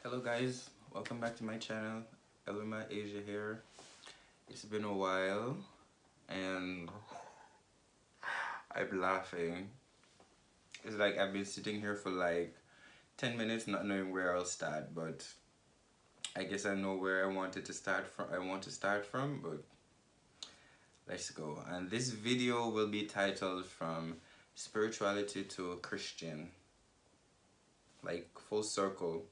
Hello guys, welcome back to my channel. Elima Asia here. It's been a while and I'm laughing. It's like I've been sitting here for like 10 minutes not knowing where I'll start, but I guess I know where I wanted to start from. But let's go. And this video will be titled From Spirituality to a Christian. Like full circle.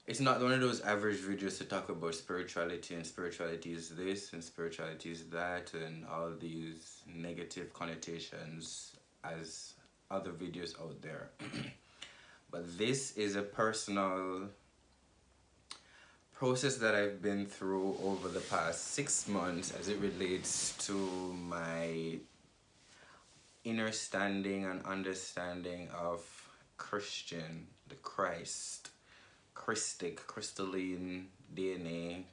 It's not one of those average videos to talk about spirituality and spirituality is this and spirituality is that and all these negative connotations as other videos out there. But this is a personal process that I've been through over the past 6 months as it relates to my understanding and understanding of Christian, the Christ. Crystalline DNA,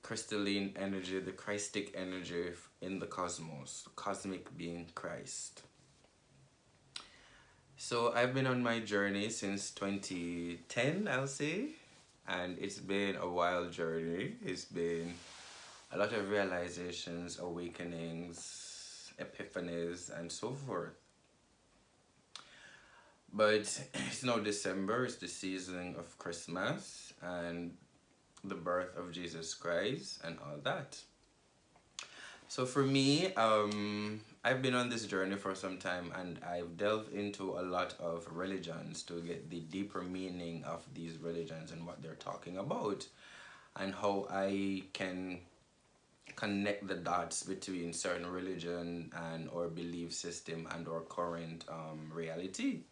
crystalline energy, the Christic energy in the cosmos, cosmic being Christ. So I've been on my journey since 2010, I'll say, and it's been a wild journey. It's been a lot of realizations, awakenings, epiphanies, and so forth. But it's now December, it's the season of Christmas and the birth of Jesus Christ and all that. So for me, I've been on this journey for some time and I've delved into a lot of religions to get the deeper meaning of these religions and what they're talking about and how I can connect the dots between certain religion and or belief system and or current reality.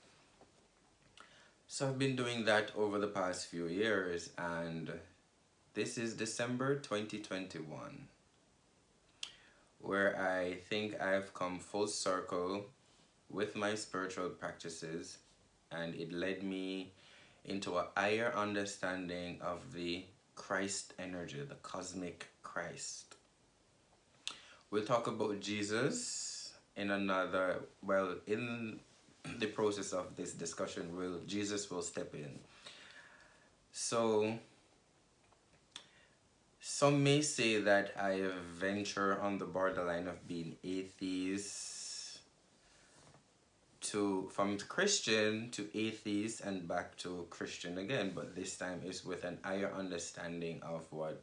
So I've been doing that over the past few years and this is December 2021 where I think I've come full circle with my spiritual practices and it led me into a higher understanding of the Christ energy, the cosmic Christ. We'll talk about Jesus in another, well, in the process of this discussion, Jesus will step in. So some may say that I venture on the borderline of being atheist from Christian to atheist and back to Christian again, but this time is with an higher understanding of what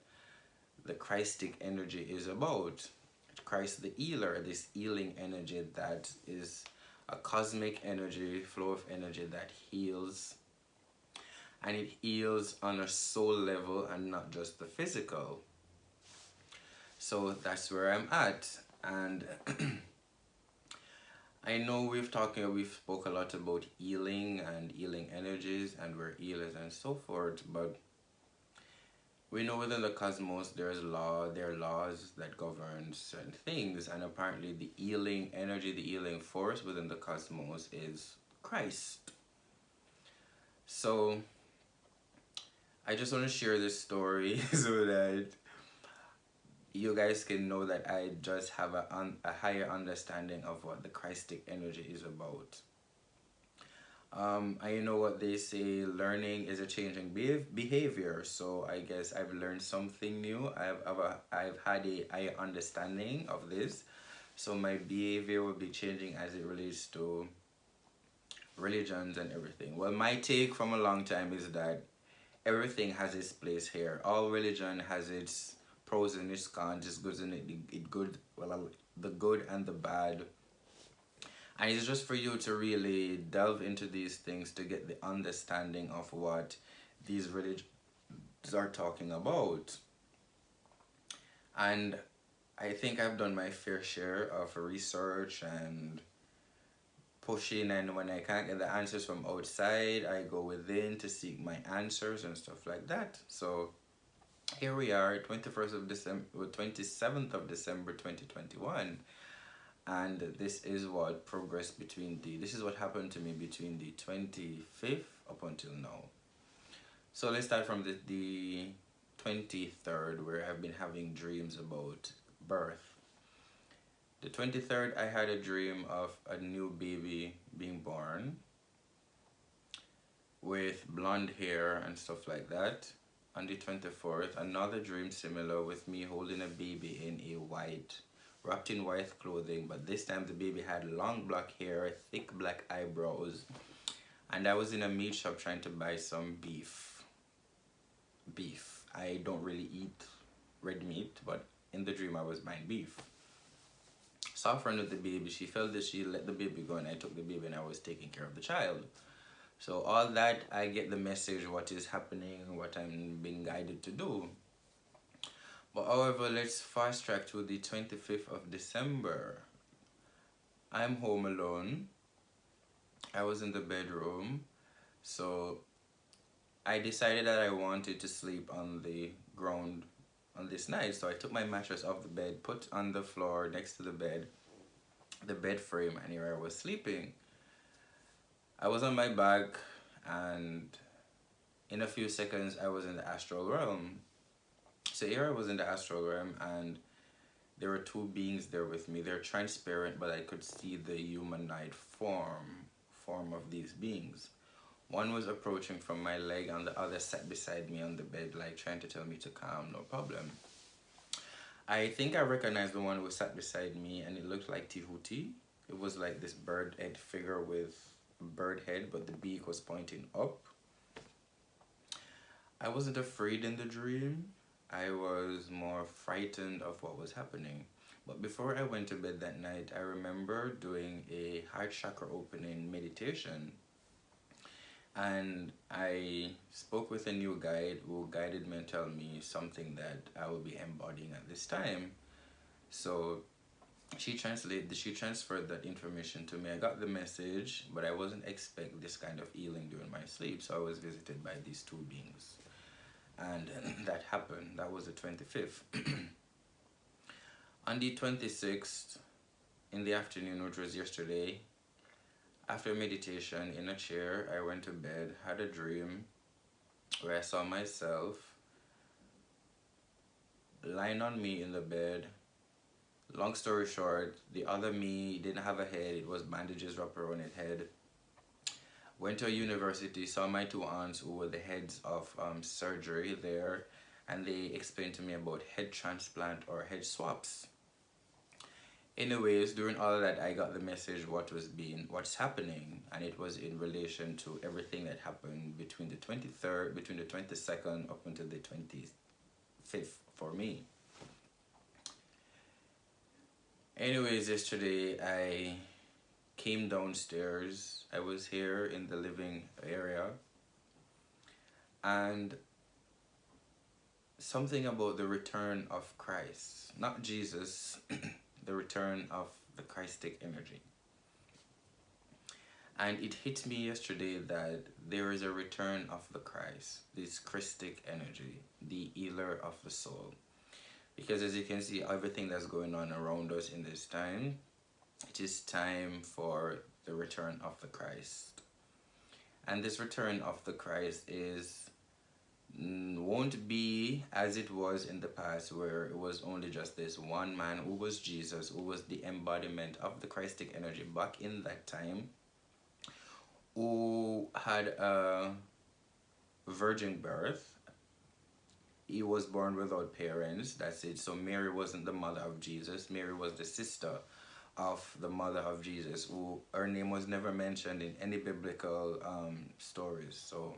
the Christic energy is about. Christ the healer, this healing energy that is a cosmic energy, flow of energy that heals, and it heals on a soul level and not just the physical. So that's where I'm at. And I know we've spoke a lot about healing and healing energies and we're healers and so forth, but we know within the cosmos there are laws that govern certain things, and apparently the healing energy, the healing force within the cosmos is Christ. So I just want to share this story so that you guys can know that I just have a higher understanding of what the Christic energy is about. I know what they say, learning is a changing behavior, so I guess I've learned something new. I've had a higher understanding of this, so my behavior will be changing as it relates to religions and everything. Well, my take from a long time is that everything has its place here. All religion has its pros and its cons, its good and the good and the bad. And it's just for you to really delve into these things to get the understanding of what these religions are talking about. And I think I've done my fair share of research and pushing, and when I can't get the answers from outside, I go within to seek my answers and stuff like that. So here we are, 21st of December, 27th of December 2021. And this is what progressed this is what happened to me between the 25th up until now. So let's start from the 23rd, where I've been having dreams about birth. The 23rd, I had a dream of a new baby being born. with blonde hair and stuff like that. On the 24th, another dream similar with me holding a baby in a white, wrapped in white clothing, but this time the baby had long black hair, thick black eyebrows, and I was in a meat shop trying to buy some beef. I don't really eat red meat, but in the dream I was buying beef. Saw a friend with the baby. She felt that she let the baby go, and I took the baby and I was taking care of the child. So all that, I get the message what is happening, what I'm being guided to do. But however, let's fast track to the 25th of December. I'm home alone. I was in the bedroom. So I decided that I wanted to sleep on the ground on this night. So I took my mattress off the bed, put on the floor next to the bed frame, and here I was sleeping. I was on my back, and in a few seconds I was in the astral realm. So here I was in the astral realm, and there were two beings there with me. They're transparent, but I could see the humanoid form of these beings. One was approaching from my leg, and the other sat beside me on the bed, like trying to tell me to calm, no problem. I think I recognized the one who sat beside me, and it looked like Tihuti. It was like this bird head figure with bird head, but the beak was pointing up. I wasn't afraid in the dream. I was more frightened of what was happening. But before I went to bed that night, I remember doing a heart chakra opening meditation. And I spoke with a new guide who guided me and told me something that I will be embodying at this time. So she transferred that information to me. I got the message, but I wasn't expecting this kind of healing during my sleep. So I was visited by these two beings. And that happened. That was the 25th. On the 26th, in the afternoon, which was yesterday, after meditation in a chair, I went to bed, had a dream where I saw myself lying on me in the bed. Long story short, the other me didn't have a head, it was bandages wrapped around its head. Went to a university, saw my two aunts who were the heads of surgery there, and they explained to me about head transplant or head swaps. Anyways, during all of that, I got the message what's happening, and it was in relation to everything that happened between the 23rd, between the 22nd up until the 25th for me. Anyways, yesterday I came downstairs. I was here in the living area, and something about the return of Christ, not Jesus, the return of the Christic energy. And it hit me yesterday that there is a return of the Christ, this Christic energy, the healer of the soul. Because as you can see, everything that's going on around us in this time, it is time for the return of the Christ. And this return of the Christ won't be as it was in the past, where it was only just this one man who was Jesus, who was the embodiment of the Christic energy back in that time, who had a virgin birth. He was born without parents, that's it. So Mary wasn't the mother of Jesus. Mary was the sister of the mother of Jesus, who her name was never mentioned in any biblical stories. So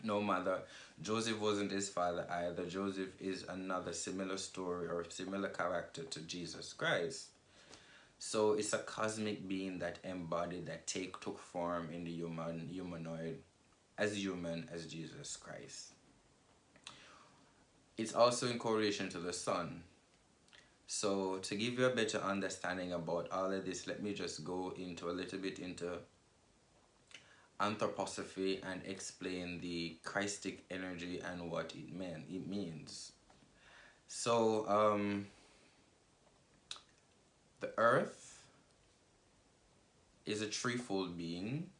no mother. Joseph wasn't his father either. Joseph is another similar story or similar character to Jesus Christ. So it's a cosmic being that embodied, that took form in the humanoid, as human as Jesus Christ. It's also in correlation to the sun. So to give you a better understanding about all of this, let me just go into a little bit into anthroposophy and explain the Christic energy and what it means. So the earth is a threefold being,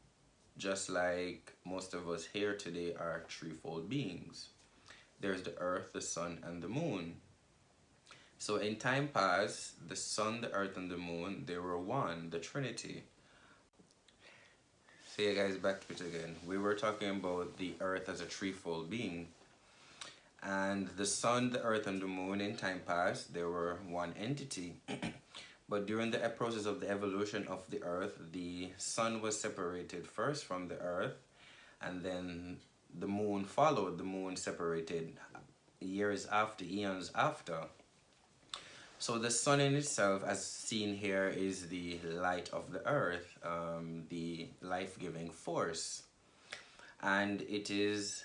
just like most of us here today are threefold beings. There's the earth, the sun, and the moon. So in time past, the sun, the earth, and the moon, they were one, the Trinity. See you guys back to it again. We were talking about the earth as a threefold being. And the sun, the earth, and the moon in time past, they were one entity. But during the process of the evolution of the earth, the sun was separated first from the earth, and then the moon followed. The moon separated years after, eons after. So the sun in itself, as seen here, is the light of the earth, the life-giving force. And it is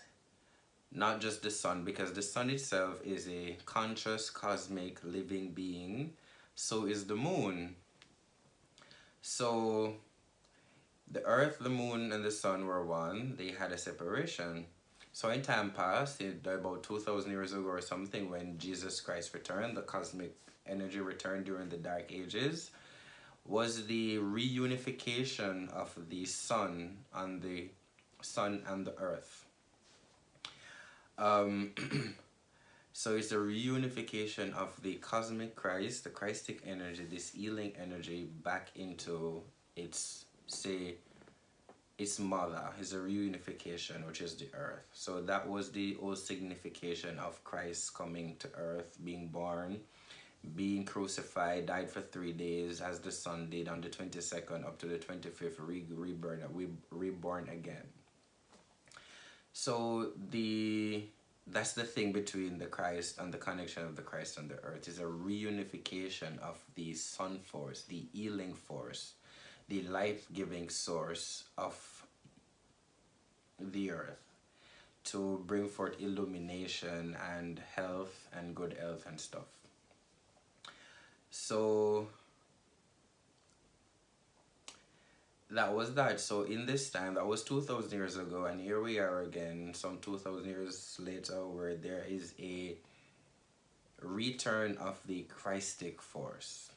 not just the sun, because the sun itself is a conscious, cosmic, living being. So is the moon. So the earth, the moon, and the sun were one. They had a separation. So in time past, about 2,000 years ago or something, when Jesus Christ returned, the cosmic energy returned during the Dark Ages, was the reunification of the sun and the earth. So it's a reunification of the cosmic Christ, the Christic energy, this healing energy, back into its, say, its mother. Is a reunification, which is the earth. So that was the old signification of Christ coming to earth, being born, being crucified, died for 3 days, as the Son did on the 22nd up to the 25th, reborn again. So that's the thing between the Christ and the connection of the Christ and the earth, is a reunification of the sun force, the healing force, the life-giving source of the earth, to bring forth illumination and health and good health and stuff. So that was that. So in this time, that was 2,000 years ago, and here we are again, some 2,000 years later, where there is a return of the Christic force.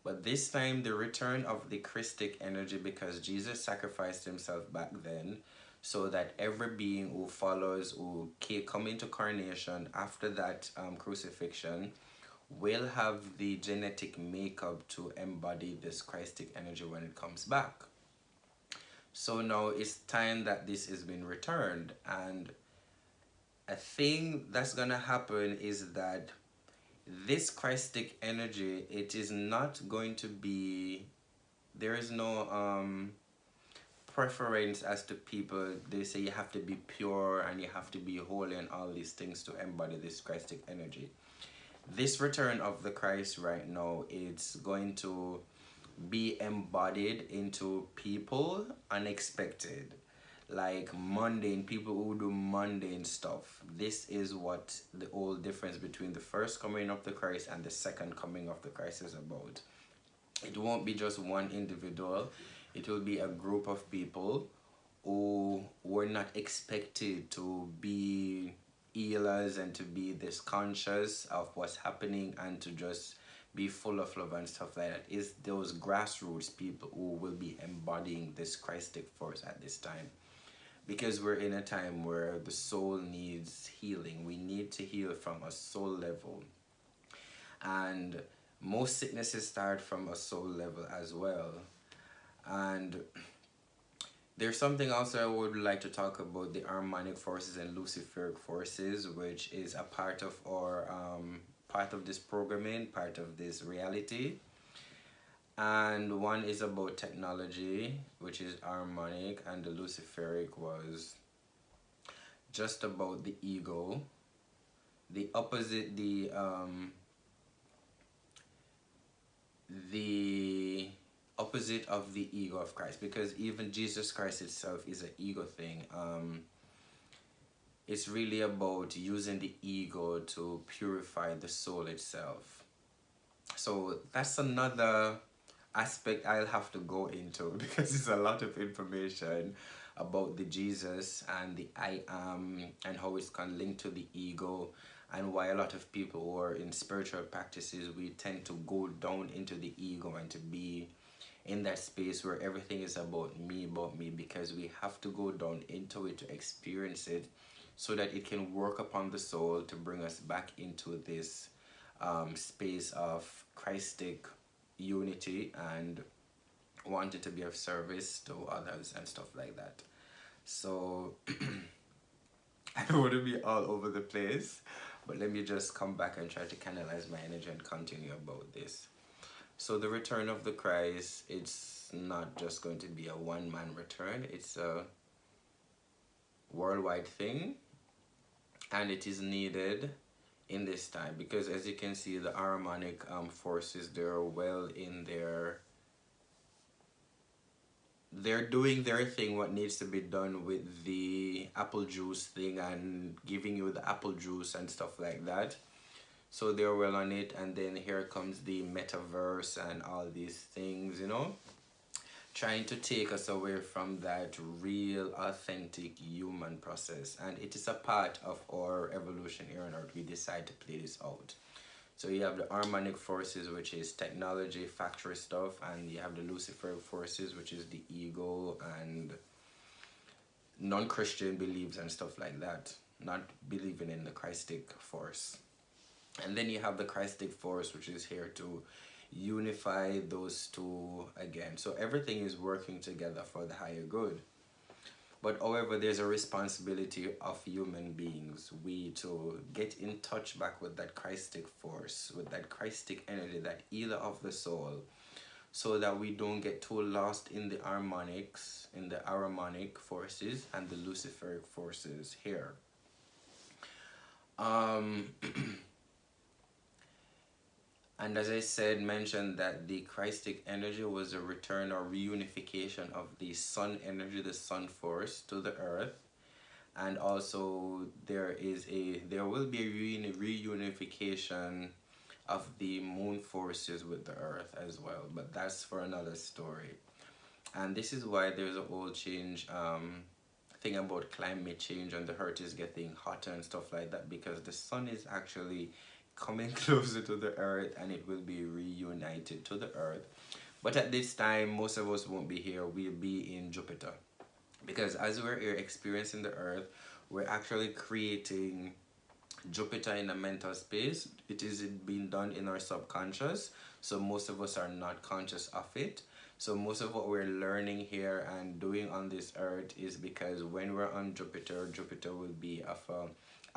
But this time, the return of the Christic energy, because Jesus sacrificed himself back then, so that every being who follows, who come into carnation after that crucifixion, will have the genetic makeup to embody this Christic energy when it comes back. So now it's time that this has been returned, and a thing that's gonna happen is that this Christic energy, it is not going to be, there is no preference as to people. They say you have to be pure and you have to be holy and all these things to embody this Christic energy. This return of the Christ right now, it's going to be embodied into people unexpected, like mundane people who do mundane stuff. This is what the whole difference between the first coming of the Christ and the second coming of the Christ is about. It won't be just one individual, it will be a group of people who were not expected to be healers and to be this conscious of what's happening and to just be full of love and stuff like that. Is those grassroots people who will be embodying this Christic force at this time. Because we're in a time where the soul needs healing. We need to heal from a soul level. And most sicknesses start from a soul level as well. And there's something else I would like to talk about, the harmonic forces and luciferic forces, which is a part of our part of this programming, part of this reality. And one is about technology, which is harmonic, and the luciferic was just about the ego. The opposite, the opposite of the ego of Christ, because even Jesus Christ itself is an ego thing. It's really about using the ego to purify the soul itself. So that's another aspect I'll have to go into because it's a lot of information about the Jesus and the I am and how it's can link to the ego, and why a lot of people who are in spiritual practices, we tend to go down into the ego and to be in that space where everything is about me, because we have to go down into it to experience it so that it can work upon the soul to bring us back into this space of Christic unity and wanted to be of service to others and stuff like that. So I don't want to be all over the place, but let me just come back and try to canalize my energy and continue about this. So the return of the Christ, it's not just going to be a one-man return, it's a worldwide thing, and it is needed in this time because, as you can see, the Aramanic forces, they're well in their, they're doing their thing, what needs to be done with the apple juice thing and giving you the apple juice and stuff like that. So they're well on it, and then here comes the metaverse and all these things, you know, trying to take us away from that real authentic human process. And it is a part of our evolution here on earth. We decide to play this out. So you have the harmonic forces, which is technology, factory stuff, and you have the Lucifer forces, which is the ego and non-Christian beliefs and stuff like that, not believing in the Christic force. And then you have the Christic force, which is here to unify those two again. So everything is working together for the higher good. But however, there's a responsibility of human beings, we, to get in touch back with that Christic force, with that Christic energy, that healer of the soul, so that we don't get too lost in the harmonics, in the Aramanic forces and the Luciferic forces here. And as I said, mentioned that the Christic energy was a return or reunification of the sun energy, the sun force, to the earth. And also there will be a reunification of the moon forces with the earth as well, but that's for another story. And this is why there's a whole change thing about climate change, and the earth is getting hotter and stuff like that, because the sun is actually coming closer to the earth, and it will be reunited to the earth. But at this time, most of us won't be here. We'll be in Jupiter, because as we're here experiencing the earth, we're actually creating Jupiter in a mental space. It is being done in our subconscious, so most of us are not conscious of it. So most of what we're learning here and doing on this earth is because when we're on Jupiter, Jupiter will be of a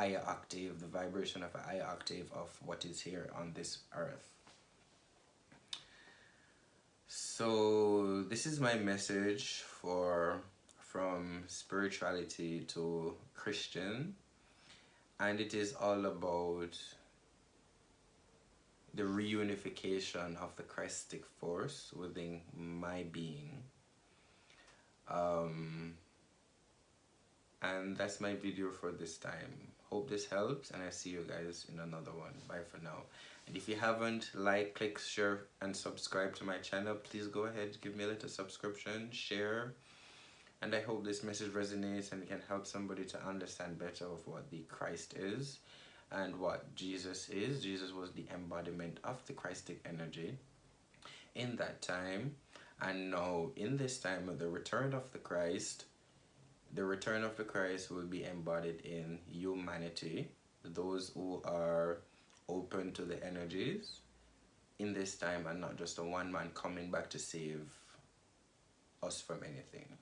higher octave, the vibration of a higher octave of what is here on this earth. So this is my message from spirituality to Christian, and it is all about the reunification of the Christic force within my being. And that's my video for this time. Hope this helps, and I see you guys in another one. Bye for now. And if you haven't liked, click, share, and subscribe to my channel, please go ahead, give me a little subscription, share. And I hope this message resonates and can help somebody to understand better of what the Christ is and what Jesus is. Jesus was the embodiment of the Christic energy in that time. And now in this time of the return of the Christ will be embodied in humanity, those who are open to the energies in this time, and not just a one man coming back to save us from anything.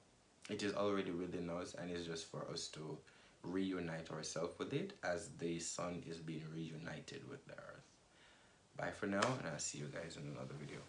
It is already within us, and it's just for us to reunite ourselves with it as the sun is being reunited with the earth. Bye for now, and I'll see you guys in another video.